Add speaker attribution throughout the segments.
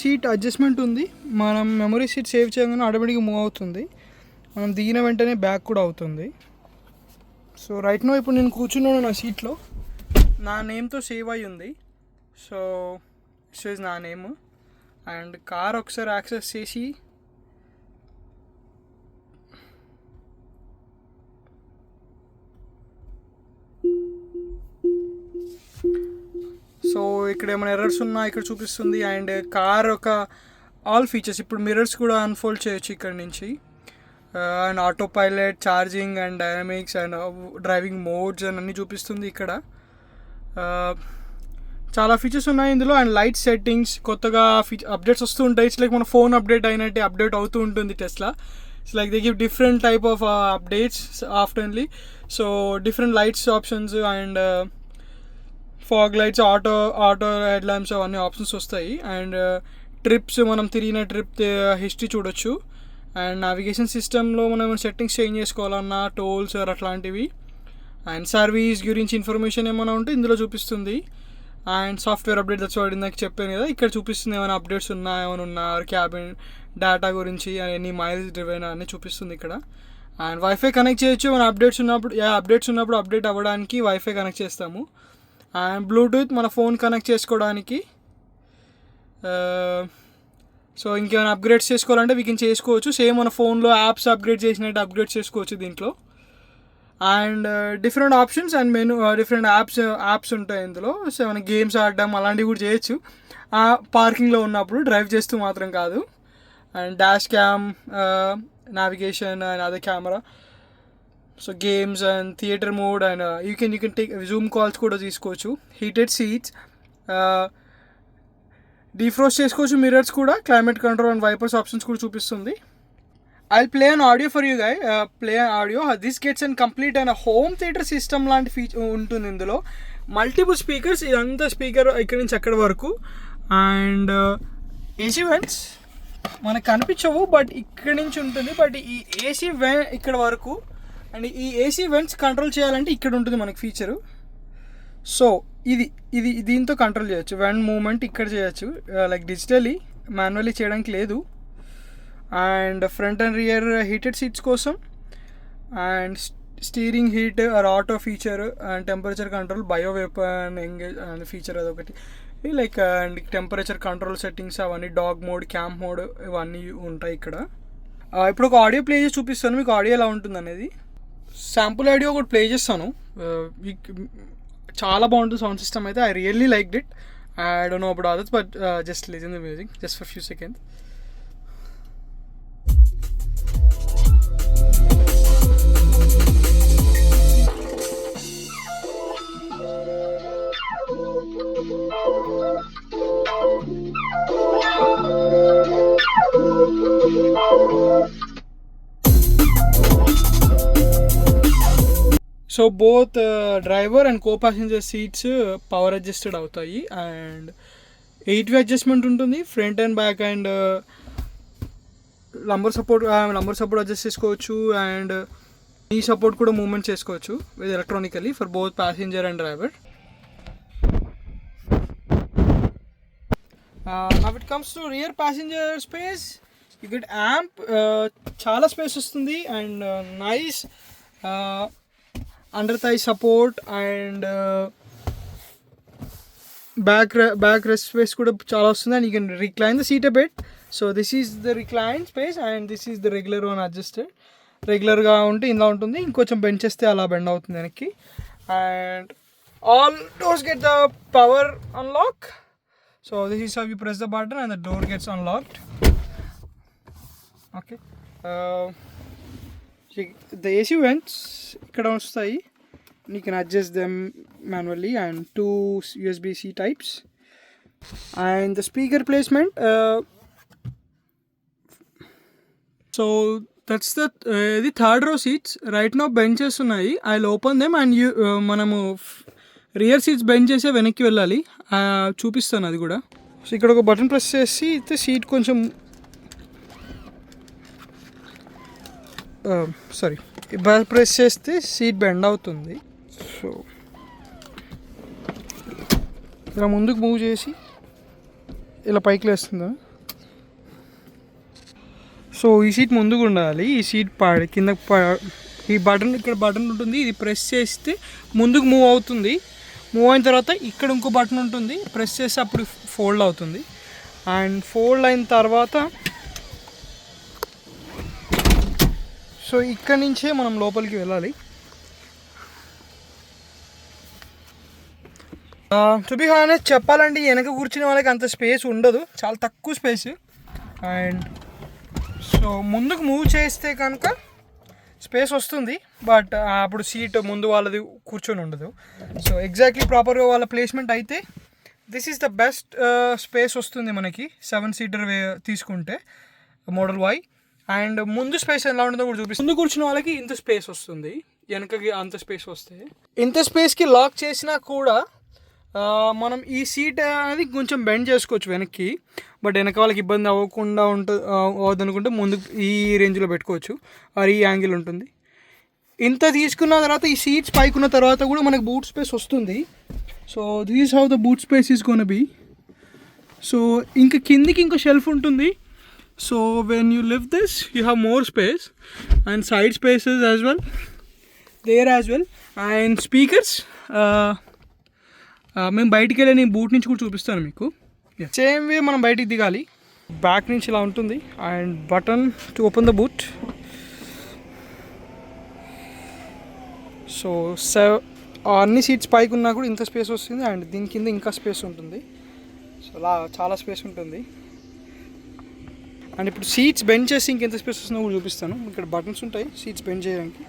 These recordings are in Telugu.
Speaker 1: సీట్ అడ్జస్ట్మెంట్ ఉంది. మనం మెమరీ సీట్ సేవ్ చేయగానే ఆటోమేటిక్గా మూవ్ అవుతుంది. మనం దిగిన వెంటనే బ్యాక్ కూడా అవుతుంది. సో రైట్ నో ఇప్పుడు నేను కూర్చున్నాను నా సీట్లో. నా నేమ్తో సేవ్ అయ్యి ఉంది. సో దిస్ ఈజ్ నా నేమ్. అండ్ కార్ ఒకసారి యాక్సెస్ చేసి సో ఇక్కడ ఏమైనా ఎర్రర్స్ ఉన్నా ఇక్కడ చూపిస్తుంది. అండ్ కార్ ఒక ఆల్ ఫీచర్స్ ఇప్పుడు మిర్రర్స్ కూడా అన్ఫోల్డ్ చేయొచ్చు ఇక్కడ నుంచి. And auto pilot, charging and dynamics and driving modes అని అన్నీ చూపిస్తుంది ఇక్కడ. చాలా ఫీచర్స్ ఉన్నాయి ఇందులో. అండ్ లైట్ సెట్టింగ్స్ కొత్తగా అప్డేట్స్ వస్తూ ఉంటాయి. ఇట్స్ లైక్ మన ఫోన్ అప్డేట్ అయినట్టే అప్డేట్ అవుతూ ఉంటుంది Tesla. It's like they give different type of updates afterly. So different lights options and fog lights, auto head lamps అవన్నీ ఆప్షన్స్ వస్తాయి. అండ్ ట్రిప్స్, మనం తిరిగిన ట్రిప్ హిస్టరీ చూడొచ్చు. అండ్ నావిగేషన్ సిస్టంలో మనం సెట్టింగ్స్ చేంజ్ చేసుకోవాలన్నా టోల్స్ అట్లాంటివి. అండ్ సర్వీస్ గురించి ఇన్ఫర్మేషన్ ఏమైనా ఉంటే ఇందులో చూపిస్తుంది. And software update that's what నాకు చెప్పాను కదా, ఇక్కడ చూపిస్తుంది ఏమైనా అప్డేట్స్ ఏమైనా క్యాబిన్ డేటా గురించి ఎన్ని మైల్స్ డ్రివెన్ అన్నీ చూపిస్తుంది ఇక్కడ. అండ్ వైఫై కనెక్ట్ చేయొచ్చు. మన అప్డేట్స్ ఉన్నప్పుడు అప్డేట్ అవ్వడానికి వైఫై కనెక్ట్ చేస్తాము. అండ్ బ్లూటూత్ మన ఫోన్ కనెక్ట్ చేసుకోవడానికి. సో ఇంకేమైనా అప్గ్రేడ్స్ చేసుకోవాలంటే వీకెన్ చేసుకోవచ్చు. సేమ్ మన ఫోన్లో యాప్స్ అప్గ్రేడ్ చేసినట్టు అప్గ్రేడ్ చేసుకోవచ్చు దీంట్లో. And different options and different apps ఉంటాయి ఇందులో. సో మన గేమ్స్ ఆడడం అలాంటివి కూడా చేయొచ్చు పార్కింగ్లో ఉన్నప్పుడు, డ్రైవ్ చేస్తూ మాత్రం కాదు. And dash cam, navigation and అదే camera. So games and theatre mode and you can take Zoom calls కూడా తీసుకోవచ్చు. హీటెడ్ సీట్స్, డీఫ్రోస్ట్ చేసుకోవచ్చు. మిర్రర్స్ కూడా, climate control and wipers options కూడా చూపిస్తుంది. I'll play an audio for you guys. Play an audio. This gets an complete and a home theater system లాంటి ఫీచర్ ఉంటుంది ఇందులో. మల్టిపుల్ స్పీకర్స్, ఇదంతా స్పీకర్ ఇక్కడి నుంచి అక్కడి వరకు. అండ్ ఏసీ వెంట్స్ మనకు కనిపించవు బట్ ఇక్కడి నుంచి ఉంటుంది. బట్ ఈ ఏసీ ఇక్కడ వరకు. అండ్ ఈ ఏసీ వెంట్స్ కంట్రోల్ చేయాలంటే ఇక్కడ ఉంటుంది మనకి ఫీచరు. సో ఇది దీంతో కంట్రోల్ చేయొచ్చు. వెంట్ మూమెంట్ ఇక్కడ చేయొచ్చు. లైక్ డిజిటలీ, మాన్యువల్లీ చేయడానికి లేదు. And front and rear heated seats కోసం. And steering heat or auto feature and temperature control, bio weapon engage and feature అదొకటి. Like and temperature control settings అవన్నీ, డాగ్ మోడ్, క్యాంప్ మోడ్ ఇవన్నీ ఉంటాయి ఇక్కడ. ఇప్పుడు ఒక ఆడియో ప్లే చేసి చూపిస్తాను మీకు ఆడియో ఎలా ఉంటుంది అనేది. శాంపుల్ ఆడియో ఒకటి ప్లే చేస్తాను. చాలా బాగుంటుంది సౌండ్ సిస్టమ్ అయితే. I really liked it. I don't know about others but just listen the music just for few seconds. So both driver and co passenger seats power adjusted అవుతాయి. అండ్ 8-way అడ్జస్ట్మెంట్ ఉంటుంది. Front and back and lumbar support adjust చేసుకోవచ్చు. అండ్ ఈ సపోర్ట్ కూడా మూవ్మెంట్ చేసుకోవచ్చు with electronically for both passenger and driver. Now it comes to rear passenger space, you get amp, చాలా స్పేస్ వస్తుంది. And nice under thigh support and back rest space కూడా చాలా వస్తుంది. And you can recline the seat a bit. So this is the recline space and this is the regular one adjusted. రెగ్యులర్గా ఉంటే ఇలా ఉంటుంది, ఇంకొంచెం బెండ్ చేస్తే అలా బెండ్ అవుతుంది వెనక్కి. And all doors get the power unlock. So this is how you press the button and the door gets unlocked. Okay. The AC vents ikkada vastayi. You can adjust them manually and 2 USB-C types. And the speaker placement. So that's the third row seats. Right now benches unayi. I'll open them and you manamu rear seats bend చేసే వెనక్కి వెళ్ళాలి. చూపిస్తాను అది కూడా. సో ఇక్కడ ఒక బటన్ ప్రెస్ చేసి అయితే సీట్ కొంచెం ప్రెస్ చేస్తే సీట్ బెండ్ అవుతుంది. సో ఇలా ముందుకు మూవ్ చేసి ఇలా పైకి లేస్తుందా. సో ఈ సీట్ ముందుకు ఉండాలి. ఈ సీట్ కింద ఈ బటన్, ఇక్కడ బటన్ ఉంటుంది, ఇది ప్రెస్ చేస్తే ముందుకు మూవ్ అవుతుంది. మూవ్ అయిన తర్వాత ఇక్కడ ఇంకో బటన్ ఉంటుంది, ప్రెస్ చేస్తే అప్పుడు ఫోల్డ్ అవుతుంది. అండ్ ఫోల్డ్ అయిన తర్వాత సో ఇక్కడ నుంచే మనం లోపలికి వెళ్ళాలి. టు బి హానెస్ట్ చెప్పాలంటే వెనక కూర్చునే వాళ్ళకి అంత స్పేస్ ఉండదు, చాలా తక్కువ స్పేస్. అండ్ సో ముందుకు మూవ్ చేస్తే కనుక స్పేస్ వస్తుంది, బట్ అప్పుడు సీట్ ముందు వాళ్ళది కూర్చొని ఉండదు. సో ఎగ్జాక్ట్లీ ప్రాపర్గా వాళ్ళ ప్లేస్మెంట్ అయితే this is the best space వస్తుంది మనకి 7 సీటర్ తీసుకుంటే మోడల్ వై. అండ్ ముందు స్పేస్ ఎలా ఉంటుందో కూడా చూపిస్తుంది. ముందు కూర్చున్న వాళ్ళకి ఇంత స్పేస్ వస్తుంది, వెనకకి అంత స్పేస్ వస్తే ఇంత స్పేస్కి లాక్ చేసినా కూడా మనం ఈ సీట్ అనేది కొంచెం బెండ్ చేసుకోవచ్చు వెనక్కి. బట్ వెనక వాళ్ళకి ఇబ్బంది అవ్వకుండా అవ్వదనుకుంటే ముందు ఈ రేంజ్లో పెట్టుకోవచ్చు, అది ఈ యాంగిల్ ఉంటుంది. ఇంత తీసుకున్న తర్వాత ఈ సీట్స్ పైకున్న తర్వాత కూడా మనకు బూట్ స్పేస్ వస్తుంది. So this is how the boot space is gonna be. So ఇంకా కిందికి ఇంకో షెల్ఫ్ ఉంటుంది. So when you leave this you have more space and side spaces as well there as well. And speakers మేము బయటికి వెళ్ళి నేను బూట్ నుంచి కూడా చూపిస్తాను మీకు. సేమ్ వే మనం బయటికి దిగాలి. బ్యాక్ నుంచి ఇలా ఉంటుంది and button to open the boot. So అన్ని సీట్స్ పైకి ఉన్నా కూడా ఇంత స్పేస్ వస్తుంది అండ్ దీని కింద ఇంకా స్పేస్ ఉంటుంది. సో అలా చాలా స్పేస్ ఉంటుంది. అండ్ ఇప్పుడు సీట్స్ బెండ్ చేసి ఇంకెంత స్పేస్ వస్తుందో కూడా చూపిస్తాను. ఇక్కడ బటన్స్ ఉంటాయి సీట్స్ బెండ్ చేయడానికి.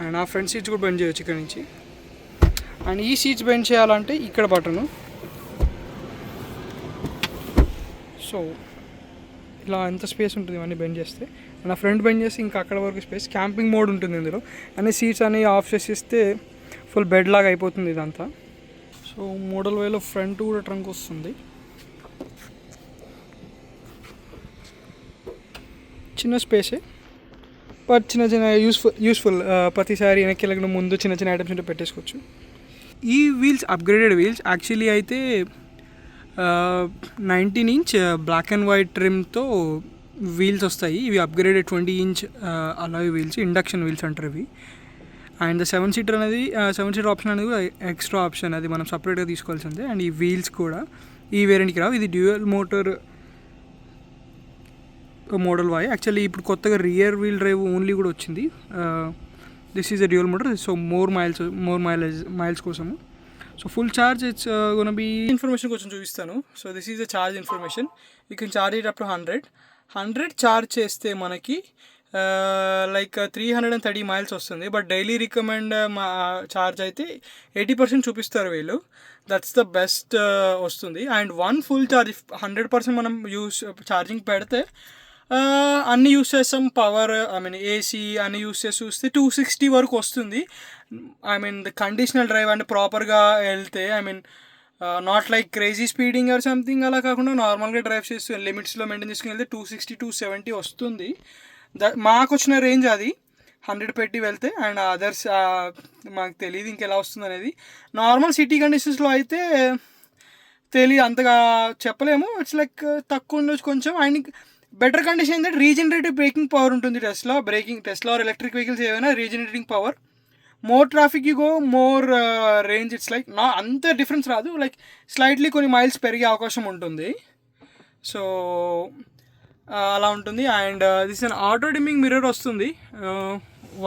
Speaker 1: అండ్ ఆ ఫ్రంట్ సీట్స్ కూడా బెండ్ చేయొచ్చు ఇక్కడ నుంచి. అండ్ ఈ సీట్స్ బెండ్ చేయాలంటే ఇక్కడ బటను. సో ఇలా ఎంత స్పేస్ ఉంటుంది ఇవన్నీ బెండ్ చేస్తే. అండ్ ఆ ఫ్రంట్ బెండ్ చేస్తే ఇంకా అక్కడ వరకు స్పేస్. క్యాంపింగ్ మోడ్ ఉంటుంది ఇందులో. అన్ని సీట్స్ అన్ని ఆఫ్ చేసేస్తే ఫుల్ బెడ్ లాగా అయిపోతుంది ఇదంతా. సో మోడల్ వేలో ఫ్రంట్ కూడా ట్రంక్ వస్తుంది. చిన్న స్పేసే బట్ చిన్న చిన్న యూస్ఫుల్ ప్రతిసారి వెనక్కి వెళ్ళకుండా ముందు చిన్న చిన్న ఐటమ్స్ ఉంటే పెట్టేసుకోవచ్చు. ఈ వీల్స్ అప్గ్రేడెడ్ వీల్స్ యాక్చువల్లీ అయితే 19 ఇంచ్ బ్లాక్ అండ్ వైట్ ట్రిమ్తో వీల్స్ వస్తాయి. ఇవి upgraded 20 inch alloy wheels, induction wheels అంటారు ఇవి. అండ్ 7 సీటర్ అనేది 7 సీటర్ ఆప్షన్ అనేది ఎక్స్ట్రా ఆప్షన్, అది మనం సపరేట్గా తీసుకోవాల్సిందే. అండ్ ఈ వీల్స్ కూడా ఈ వేరియంట్కి రావు. ఇది dual motor model Y. Actually ఇప్పుడు కొత్తగా రియర్ వీల్ డ్రైవ్ ఓన్లీ కూడా వచ్చింది. This is a dual motor. So more miles కోసము. So full charge it's gonna be. Information కొంచెం చూపిస్తాను. So this is the charge information. You can charge it up to 100 charge చేస్తే మనకి లైక్ 330 మైల్స్ వస్తుంది. బట్ డైలీ రికమెండ్ ఛార్జ్ అయితే 80% చూపిస్తారు వీళ్ళు. దట్స్ ద బెస్ట్ వస్తుంది. అండ్ 1 ఫుల్ ఛార్జ్ 100% మనం ఛార్జింగ్ పెడితే అన్నీ యూస్ చేస్తాం. పవర్ ఏసీ అన్నీ యూస్ చేసి చూస్తే 260 వరకు వస్తుంది. ద కండిషనల్ డ్రైవ్ అంటే ప్రాపర్గా వెళ్తే not like crazy speeding or something అలా కాకుండా నార్మల్గా డ్రైవ్ చేస్తూ లిమిట్స్లో మెయింటైన్ చేసుకుని వెళ్తే 260-270 వస్తుంది. మాకు వచ్చిన రేంజ్ అది 100 పెట్టి వెళ్తే. అండ్ అదర్స్ మాకు తెలియదు ఇంకెలా వస్తుంది అనేది. నార్మల్ సిటీ కండిషన్స్లో అయితే తెలియదు, అంతగా చెప్పలేము. ఇట్స్ లైక్ తక్కువ ఉండొచ్చు కొంచెం. అండ్ బెటర్ కండిషన్ ఏంటంటే రీజనరేటివ్ బ్రేకింగ్ పవర్ ఉంటుంది టెస్లా ఆర్ ఎలక్ట్రిక్ వెహికల్స్ ఏవైనా regenerating power. More traffic you go more range. It's like అంత డిఫరెన్స్ రాదు, లైక్ స్లైట్లీ కొన్ని మైల్స్ పెరిగే అవకాశం ఉంటుంది. సో అలా ఉంటుంది. And this an auto dimming mirror వస్తుంది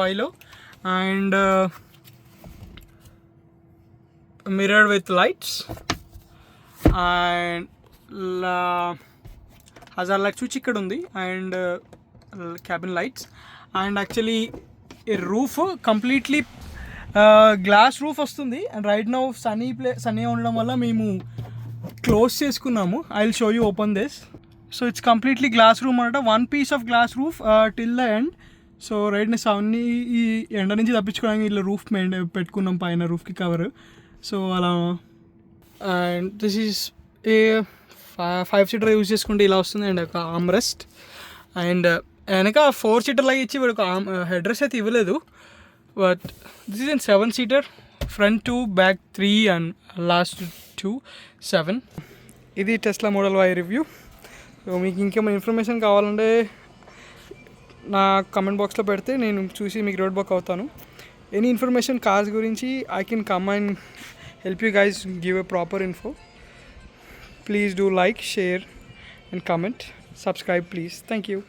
Speaker 1: వైలో. And mirror with lights and hazard light switch ఇక్కడ ఉంది. And cabin lights. And actually ఈ రూఫ్ కంప్లీట్లీ గ్లాస్ రూఫ్ వస్తుంది. అండ్ రైట్ నౌ సన్నీ ఉండడం వల్ల మేము క్లోజ్ చేసుకున్నాము. I will show you open this. So it's completely glass room అనమాట. 1 piece of glass roof till the end. So right sunny ఈ ఎండ నుంచి తప్పించుకోవడానికి ఇలా రూఫ్ పెట్టుకున్నాం పైన రూఫ్కి కవర్. సో అలా. And this is a 5 seater use చేసుకుంటే ఇలా వస్తుంది. అండ్ ఒక ఆమ్రెస్ట్. అండ్ వెనక 4 సీటర్ లాగా ఇచ్చి వీడు ఒక హెడ్ రెస్ట్ అయితే ఇవ్వలేదు. But this is 7 seater. Front 2, back 3 and last 2 7. ఇది Tesla model Y review. So మీకు ఇంకేమైనా ఇన్ఫర్మేషన్ కావాలంటే నా కమెంట్ బాక్స్లో పెడితే నేను చూసి మీకు రోడ్ బుక్ అవుతాను. ఎనీ ఇన్ఫర్మేషన్ కార్స్ గురించి I can come and help you guys give a proper info. Please do like, share and comment. Subscribe please. Thank you.